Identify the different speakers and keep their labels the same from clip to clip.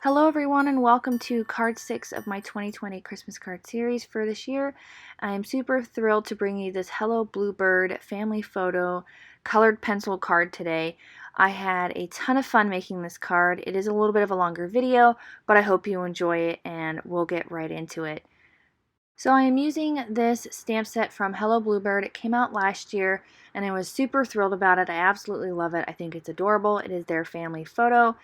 Speaker 1: Hello everyone and welcome to card 6 of my 2020 Christmas card series for this year. I am super thrilled to bring you this Hello Bluebird family photo colored pencil card today. I had a ton of fun making this card. It is a little bit of a longer video, but I hope you enjoy it and we'll get right into it. So I am using this stamp set from Hello Bluebird. It came out last year and I was super thrilled about it. I absolutely love it. I think it's adorable. It is their family photo.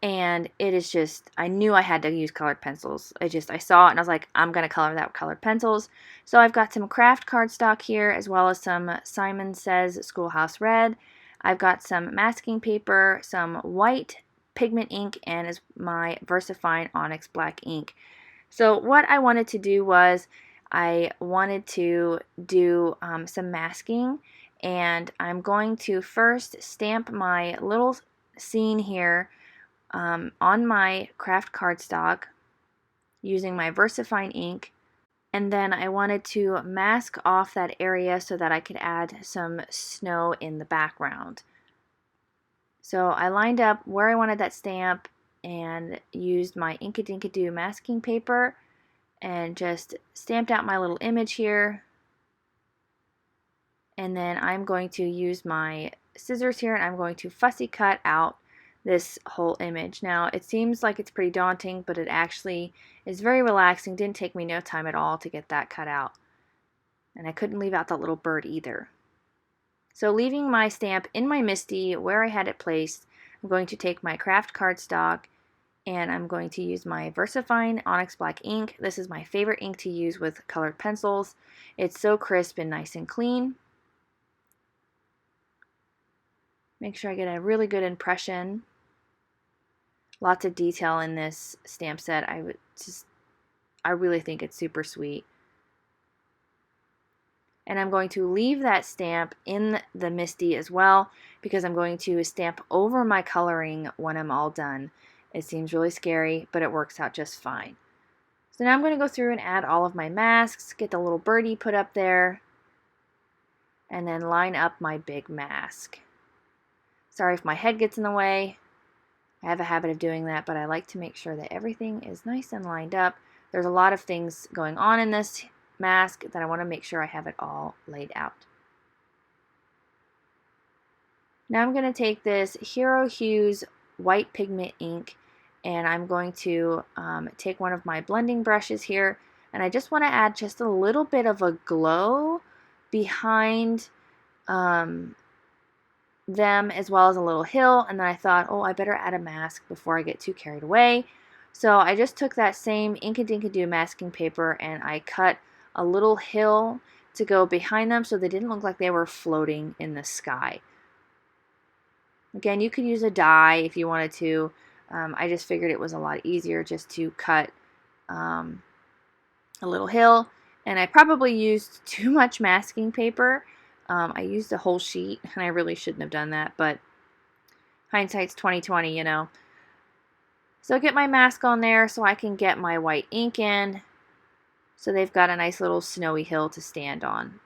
Speaker 1: And it is just, I knew I had to use colored pencils. I saw it and I was like, I'm going to color that with colored pencils. So I've got some craft cardstock here, as well as some Simon Says Schoolhouse Red. I've got some masking paper, some white pigment ink, and as my VersaFine Onyx black ink. So what I wanted to do was, I wanted to do some masking, and I'm going to first stamp my little scene here on my craft cardstock using my VersaFine ink, and then I wanted to mask off that area so that I could add some snow in the background. So I lined up where I wanted that stamp and used my Inkadinkado masking paper and just stamped out my little image here. And then I'm going to use my scissors here and I'm going to fussy cut out this whole image. Now it seems like it's pretty daunting, but it actually is very relaxing. Didn't take me no time at all to get that cut out. And I couldn't leave out that little bird either. So leaving my stamp in my MISTI where I had it placed, I'm going to take my craft cardstock and I'm going to use my VersaFine Onyx Black ink. This is my favorite ink to use with colored pencils. It's so crisp and nice and clean. Make sure I get a really good impression. Lots of detail in this stamp set. I really think it's super sweet. And I'm going to leave that stamp in the MISTI as well because I'm going to stamp over my coloring when I'm all done. It seems really scary, but it works out just fine. So now I'm going to go through and add all of my masks, get the little birdie put up there, and then line up my big mask. Sorry if my head gets in the way. I have a habit of doing that, but I like to make sure that everything is nice and lined up. There's a lot of things going on in this mask that I want to make sure I have it all laid out. Now I'm going to take this Hero Hues white pigment ink and I'm going to take one of my blending brushes here and I just want to add just a little bit of a glow behind them, as well as a little hill, and then I thought, oh, I better add a mask before I get too carried away. So I just took that same Inkadinkado masking paper and I cut a little hill to go behind them so they didn't look like they were floating in the sky. Again, you could use a die if you wanted to. I just figured it was a lot easier just to cut a little hill, and I probably used too much masking paper. I used a whole sheet, and I really shouldn't have done that, but hindsight's 20/20, you know. So get my mask on there so I can get my white ink in, so they've got a nice little snowy hill to stand on.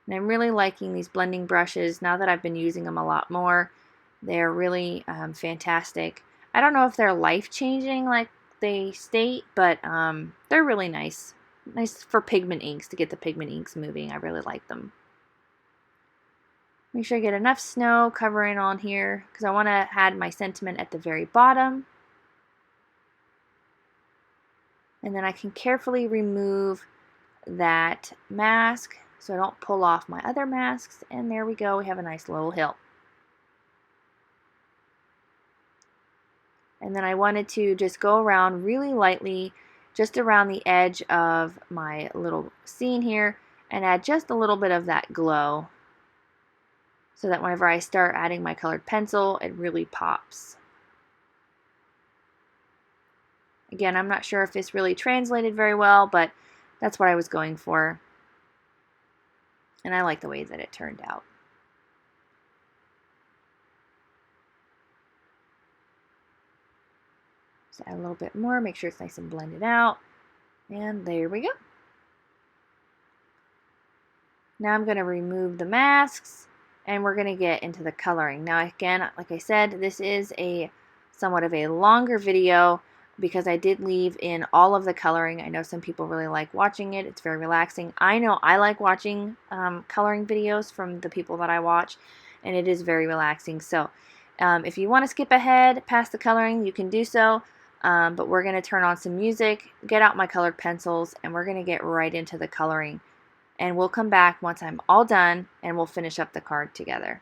Speaker 1: And I'm really liking these blending brushes now that I've been using them a lot more. They're really fantastic. I don't know if they're life-changing like they state, but they're really nice. Nice for pigment inks, to get the pigment inks moving. I really like them. Make sure I get enough snow covering on here because I want to add my sentiment at the very bottom. And then I can carefully remove that mask so I don't pull off my other masks. And there we go. We have a nice little hill. And then I wanted to just go around really lightly just around the edge of my little scene here and add just a little bit of that glow so that whenever I start adding my colored pencil, it really pops. Again, I'm not sure if this really translated very well, but that's what I was going for. And I like the way that it turned out. Just add a little bit more, make sure it's nice and blended out. And there we go. Now I'm going to remove the masks and we're going to get into the coloring. Now again, like I said, this is a somewhat of a longer video because I did leave in all of the coloring. I know some people really like watching it. It's very relaxing. I know I like watching coloring videos from the people that I watch, and it is very relaxing. So if you want to skip ahead past the coloring, you can do so. But we're going to turn on some music, get out my colored pencils, and we're going to get right into the coloring. And we'll come back once I'm all done, and we'll finish up the card together.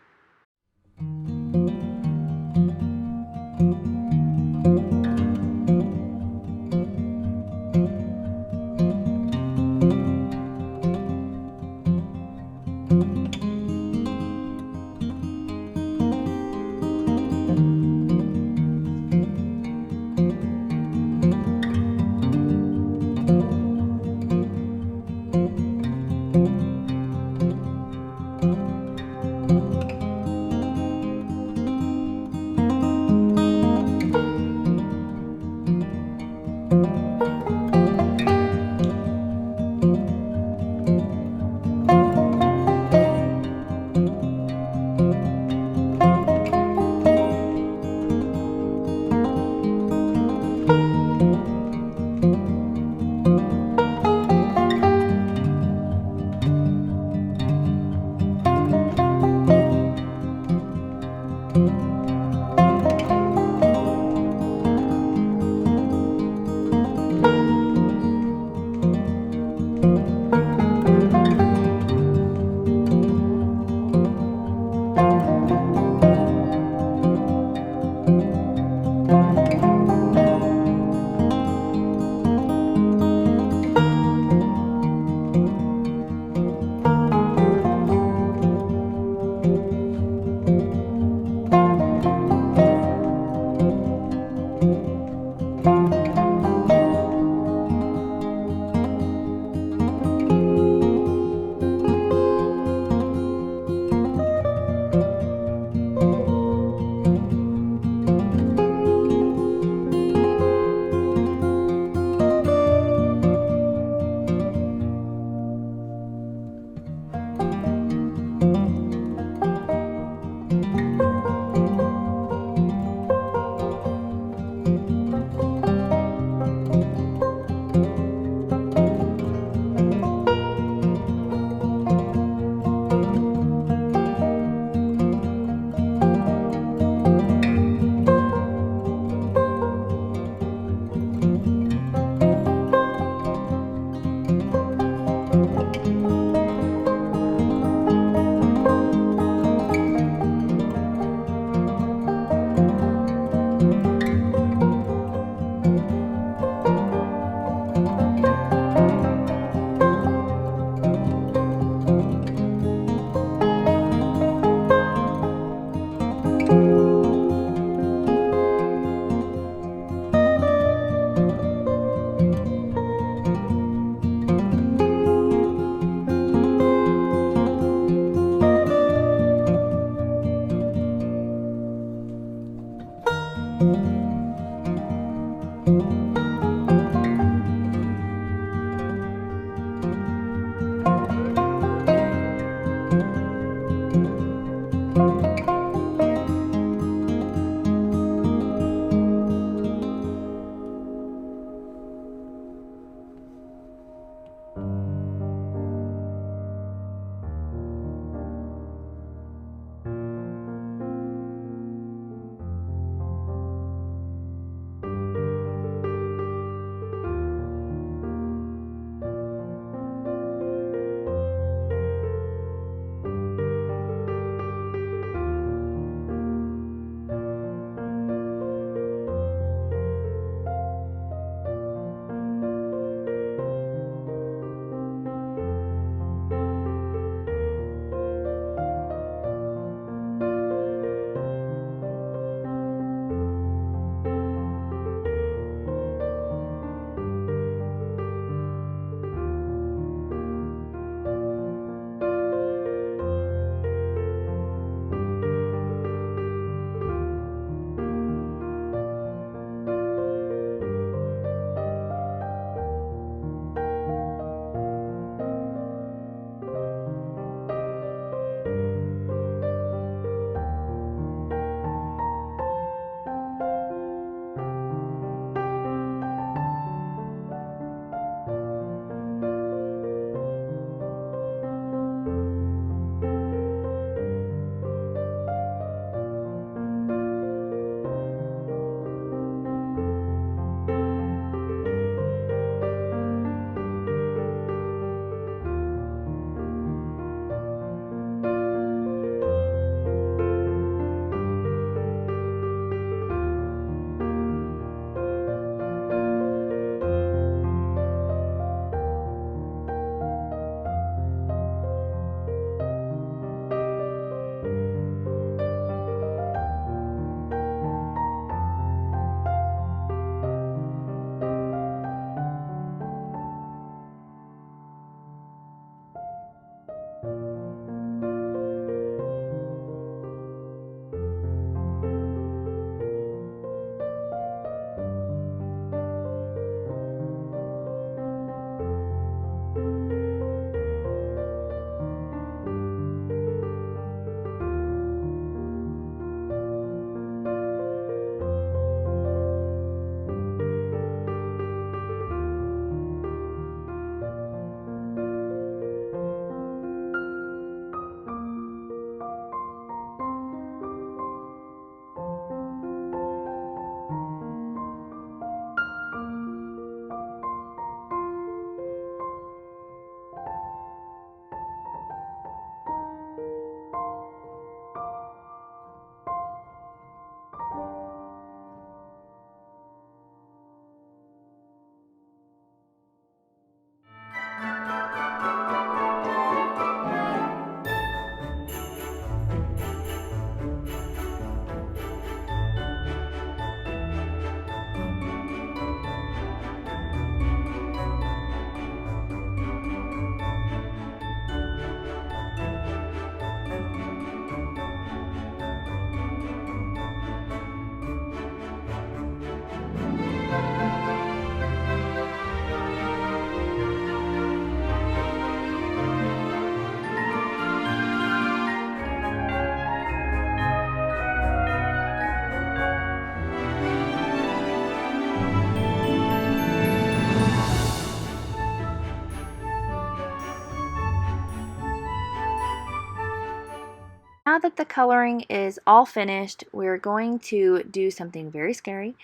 Speaker 1: now that the coloring is all finished, we're going to do something very scary.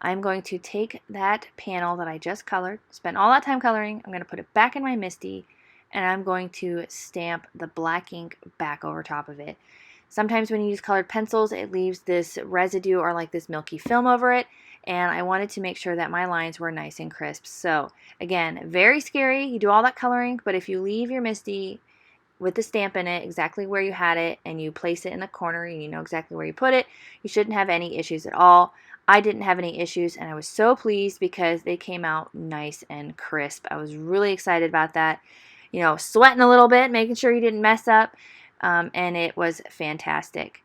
Speaker 1: I'm going to take that panel that I just colored, spent all that time coloring, I'm going to put it back in my MISTI, and I'm going to stamp the black ink back over top of it. Sometimes when you use colored pencils, it leaves this residue or like this milky film over it, and I wanted to make sure that my lines were nice and crisp. So again, very scary. You do all that coloring, but if you leave your MISTI with the stamp in it exactly where you had it and you place it in the corner and you know exactly where you put it, you shouldn't have any issues at all. I didn't have any issues, and I was so pleased because they came out nice and crisp. I was really excited about that. You know, sweating a little bit, making sure you didn't mess up, and it was fantastic.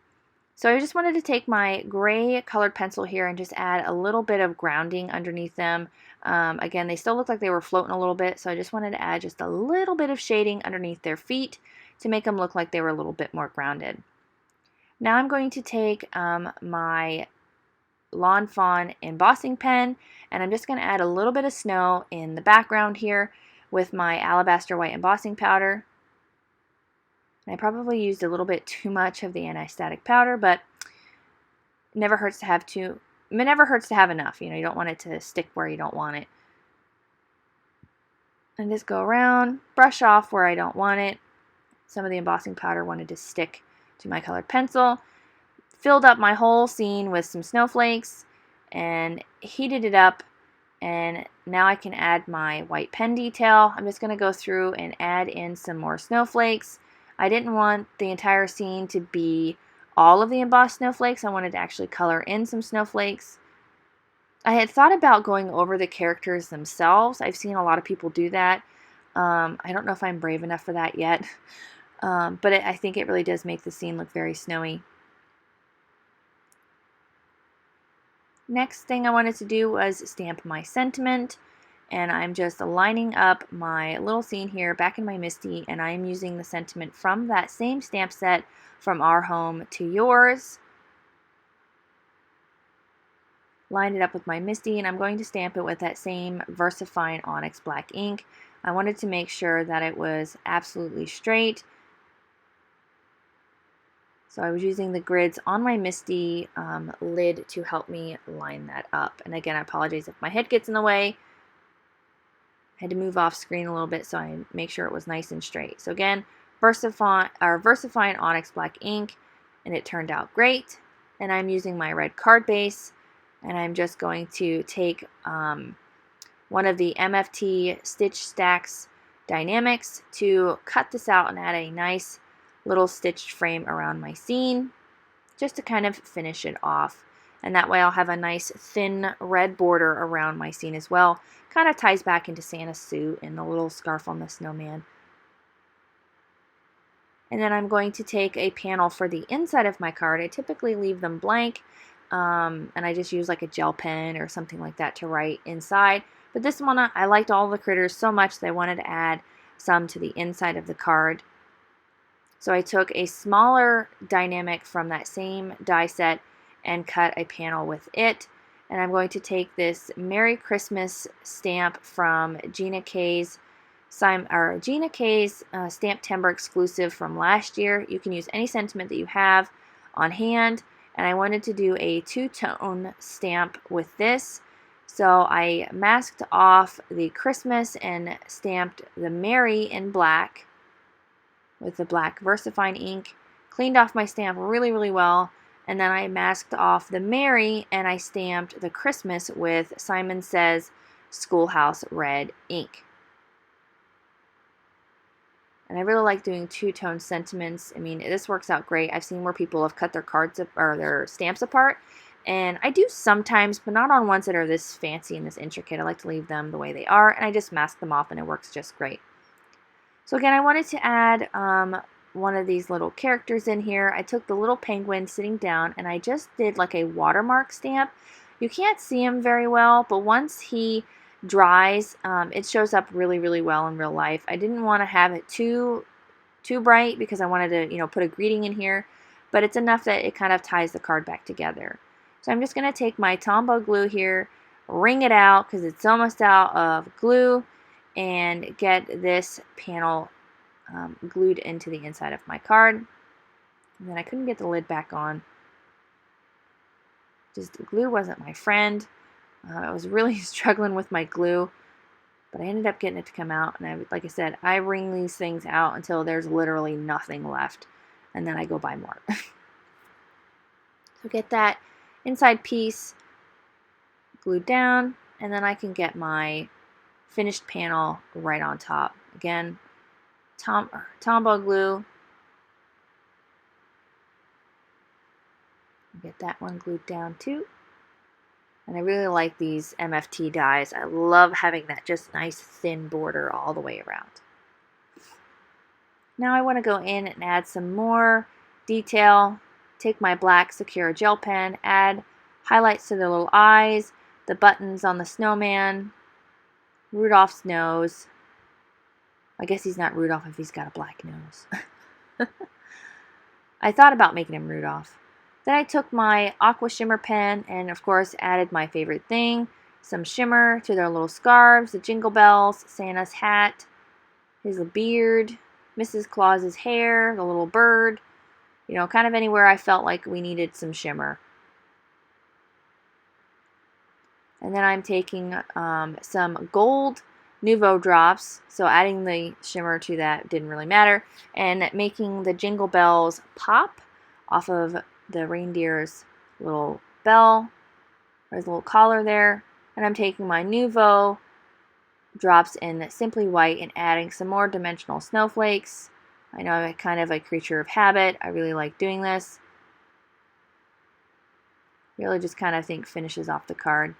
Speaker 1: So I just wanted to take my gray colored pencil here and just add a little bit of grounding underneath them. Again, they still look like they were floating a little bit, so I just wanted to add just a little bit of shading underneath their feet to make them look like they were a little bit more grounded. Now I'm going to take my Lawn Fawn embossing pen, and I'm just going to add a little bit of snow in the background here with my Alabaster white embossing powder. And I probably used a little bit too much of the anti-static powder, but it never hurts to have enough. You know, you don't want it to stick where you don't want it. And just go around, brush off where I don't want it. Some of the embossing powder wanted to stick to my colored pencil. Filled up my whole scene with some snowflakes and heated it up, and now I can add my white pen detail. I'm just going to go through and add in some more snowflakes. I didn't want the entire scene to be all of the embossed snowflakes. I wanted to actually color in some snowflakes. I had thought about going over the characters themselves. I've seen a lot of people do that. I don't know if I'm brave enough for that yet, but I think it really does make the scene look very snowy. Next thing I wanted to do was stamp my sentiment, and I'm just lining up my little scene here back in my MISTI, and I'm using the sentiment from that same stamp set, From Our Home to Yours. Lined it up with my MISTI, and I'm going to stamp it with that same VersaFine Onyx black ink. I wanted to make sure that it was absolutely straight. So I was using the grids on my MISTI lid to help me line that up. And again, I apologize if my head gets in the way. I had to move off screen a little bit so I make sure it was nice and straight. So again, VersaFine Onyx black ink, and it turned out great. And I'm using my red card base, and I'm just going to take one of the MFT Stitch STAX Dynamics to cut this out and add a nice little stitched frame around my scene just to kind of finish it off. And that way I'll have a nice thin red border around my scene as well. Kind of ties back into Santa's suit and the little scarf on the snowman. And then I'm going to take a panel for the inside of my card. I typically leave them blank, and I just use like a gel pen or something like that to write inside. But this one, I liked all the critters so much that I wanted to add some to the inside of the card. So I took a smaller dynamic from that same die set and cut a panel with it. And I'm going to take this Merry Christmas stamp from Gina K's Stamp Timber exclusive from last year. You can use any sentiment that you have on hand. And I wanted to do a two-tone stamp with this. So I masked off the Christmas and stamped the Merry in black with the black VersaFine ink, cleaned off my stamp really, really well, and then I masked off the Merry and I stamped the Christmas with Simon Says Schoolhouse red ink. And I really like doing two-tone sentiments. I mean, this works out great. I've seen where people have cut their cards or their stamps apart, and I do sometimes, but not on ones that are this fancy and this intricate. I like to leave them the way they are, and I just mask them off and it works just great. So again, I wanted to add one of these little characters in here. I took the little penguin sitting down and I just did like a watermark stamp. You can't see him very well, but once he dries, it shows up really, really well in real life. I didn't want to have it too bright because I wanted to, you know, put a greeting in here, but it's enough that it kind of ties the card back together. So I'm just going to take my Tombow glue here, wring it out because it's almost out of glue, and get this panel glued into the inside of my card. And then I couldn't get the lid back on. Just glue wasn't my friend. I was really struggling with my glue, but I ended up getting it to come out. And like I said, I wring these things out until there's literally nothing left, and then I go buy more. So get that inside piece glued down, and then I can get my finished panel right on top. Again, Tombow glue. Get that one glued down too. And I really like these MFT dies. I love having that just nice thin border all the way around. Now I want to go in and add some more detail. Take my black Sakura gel pen, add highlights to the little eyes, the buttons on the snowman, Rudolph's nose. I guess he's not Rudolph if he's got a black nose. I thought about making him Rudolph. Then I took my aqua shimmer pen and of course added my favorite thing, some shimmer to their little scarves, the jingle bells, Santa's hat, his beard, Mrs. Claus's hair, the little bird, you know, kind of anywhere I felt like we needed some shimmer. And then I'm taking some gold Nouveau drops, so adding the shimmer to that didn't really matter, and making the jingle bells pop off of the reindeer's little bell. There's a little collar there. And I'm taking my Nouveau drops in Simply White and adding some more dimensional snowflakes. I know I'm kind of a creature of habit. I really like doing this. Really just kind of think finishes off the card.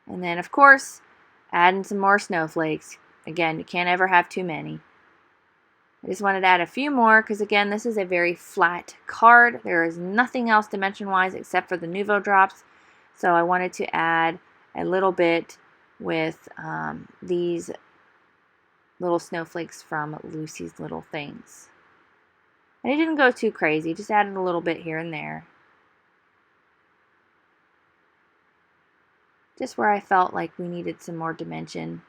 Speaker 1: And then, of course, adding some more snowflakes. Again, you can't ever have too many. I just wanted to add a few more because, again, this is a very flat card. There is nothing else dimension-wise except for the Nouveau drops. So I wanted to add a little bit with these little snowflakes from Lucy's Little Things. And it didn't go too crazy, just added a little bit here and there. Just where I felt like we needed some more dimension.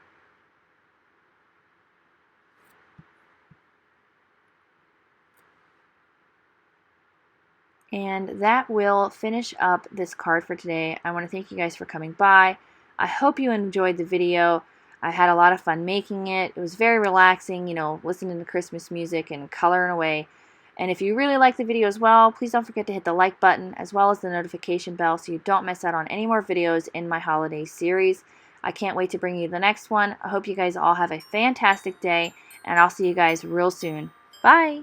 Speaker 1: And that will finish up this card for today. I want to thank you guys for coming by. I hope you enjoyed the video. I had a lot of fun making it. It was very relaxing, you know, listening to Christmas music and coloring away. And if you really like the video as well, please don't forget to hit the like button as well as the notification bell so you don't miss out on any more videos in my holiday series. I can't wait to bring you the next one. I hope you guys all have a fantastic day, and I'll see you guys real soon. Bye!